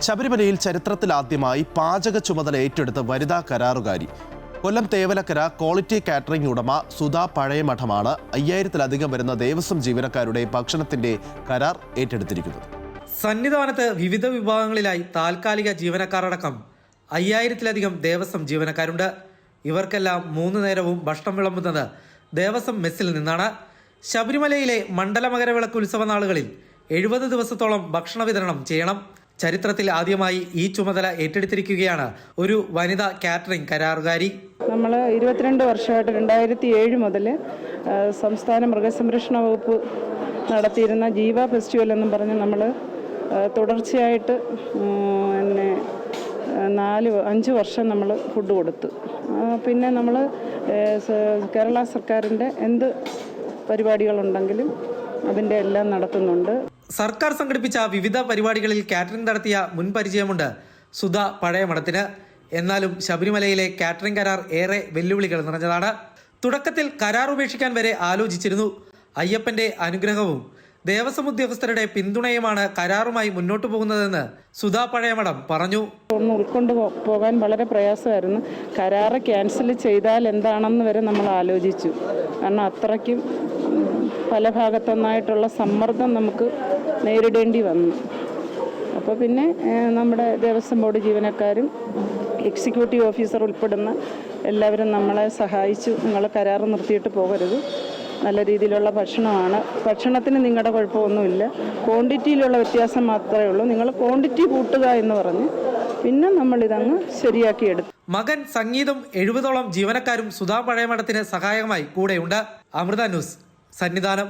ശബരിമലയിൽ ചരിത്രത്തിലാദ്യമായി പാചക ചുമതല ഏറ്റെടുത്ത വനിതാ കരാറുകാരി. കൊല്ലം തേവലക്കര ക്വാളിറ്റി കാറ്ററിംഗ് ഉടമ സുധാ പഴയമഠമാണ് 5000-ലധികം വരുന്ന ദേവസ്വം ജീവനക്കാരുടെ ഭക്ഷണത്തിന്റെ കരാർ ഏറ്റെടുത്തിരിക്കുന്നത്. സന്നിധാനത്ത് വിവിധ വിഭാഗങ്ങളിലായി താൽക്കാലിക ജീവനക്കാരടക്കം 5000-ലധികം ദേവസ്വം ജീവനക്കാരുണ്ട്. ഇവർക്കെല്ലാം 3 നേരവും ഭക്ഷണം വിളമ്പുന്നത് ദേവസ്വം മെസ്സിൽ നിന്നാണ്. ശബരിമലയിലെ മണ്ഡലമകരവിളക്ക് ഉത്സവ നാളുകളിൽ 70 ദിവസത്തോളം ഭക്ഷണ വിതരണം ചെയ്യണം. ചരിത്രത്തിൽ ആദ്യമായി ഈ ചുമതല ഏറ്റെടുത്തിരിക്കുകയാണ് ഒരു വനിതാ കാറ്ററിംഗ് കരാറുകാരി. നമ്മൾ 22 വർഷമായിട്ട് 2007 മുതൽ സംസ്ഥാന മൃഗസംരക്ഷണ വകുപ്പ് നടത്തിയിരുന്ന ജീവ ഫെസ്റ്റിവൽ എന്നും പറഞ്ഞ് നമ്മൾ തുടർച്ചയായിട്ട് 5 വർഷം നമ്മൾ ഫുഡ് കൊടുത്തു. പിന്നെ നമ്മൾ കേരള സർക്കാരിൻ്റെ എന്ത് പരിപാടികളുണ്ടെങ്കിലും അതിൻ്റെ എല്ലാം നടത്തുന്നുണ്ട്. സർക്കാർ സംഘടിപ്പിച്ച വിവിധ പരിപാടികളിൽ കാറ്ററിംഗ് നടത്തിയ മുൻ പരിചയമുണ്ട് സുധാ പഴയമഠത്തിന്. എന്നാലും ശബരിമലയിലെ കാറ്ററിംഗ് കരാർ ഏറെ വെല്ലുവിളികൾ നിറഞ്ഞതാണ്. തുടക്കത്തിൽ കരാർ ഉപേക്ഷിക്കാൻ വരെ ആലോചിച്ചിരുന്നു. അയ്യപ്പന്റെ അനുഗ്രഹവും ദേവസ്വം ഉദ്യോഗസ്ഥരുടെ പിന്തുണയുമാണ് കരാറുമായി മുന്നോട്ടു പോകുന്നതെന്ന് സുധാ പഴയമഠം പറഞ്ഞു. ഒന്ന് ഉൾക്കൊണ്ടു പോകാൻ വളരെ പ്രയാസമായിരുന്നു. കരാറ് ക്യാൻസൽ ചെയ്താൽ എന്താണെന്ന് വരെ നമ്മൾ ആലോചിച്ചു. കാരണം അത്രയ്ക്കും പല ഭാഗത്തുനിന്നായിട്ടുള്ള സമ്മർദ്ദം നമുക്ക് നേരിടേണ്ടി വന്നു. അപ്പോൾ പിന്നെ നമ്മുടെ ദേവസ്വം ബോർഡ് ജീവനക്കാരും എക്സിക്യൂട്ടീവ് ഓഫീസർ ഉൾപ്പെടുന്ന എല്ലാവരും നമ്മളെ സഹായിച്ചു. നിങ്ങൾ കരാറ് നിർത്തിയിട്ട് പോകരുത്, നല്ല രീതിയിലുള്ള ഭക്ഷണമാണ്, ഭക്ഷണത്തിന് നിങ്ങളുടെ കുഴപ്പമൊന്നുമില്ല, ക്വാണ്ടിറ്റിയിലുള്ള വ്യത്യാസം മാത്രമേ ഉള്ളൂ, നിങ്ങൾ ക്വാണ്ടിറ്റി കൂട്ടുക എന്ന് പറഞ്ഞ് പിന്നെ നമ്മളിതങ്ങ് ശരിയാക്കിയെടുത്തു. മകൻ സംഗീതം 70ഓളം ജീവനക്കാരും സുധാ പഴയമഠത്തിന് സഹായകമായി കൂടെയുണ്ട്. അമൃത ന്യൂസ്, സന്നിധാനം.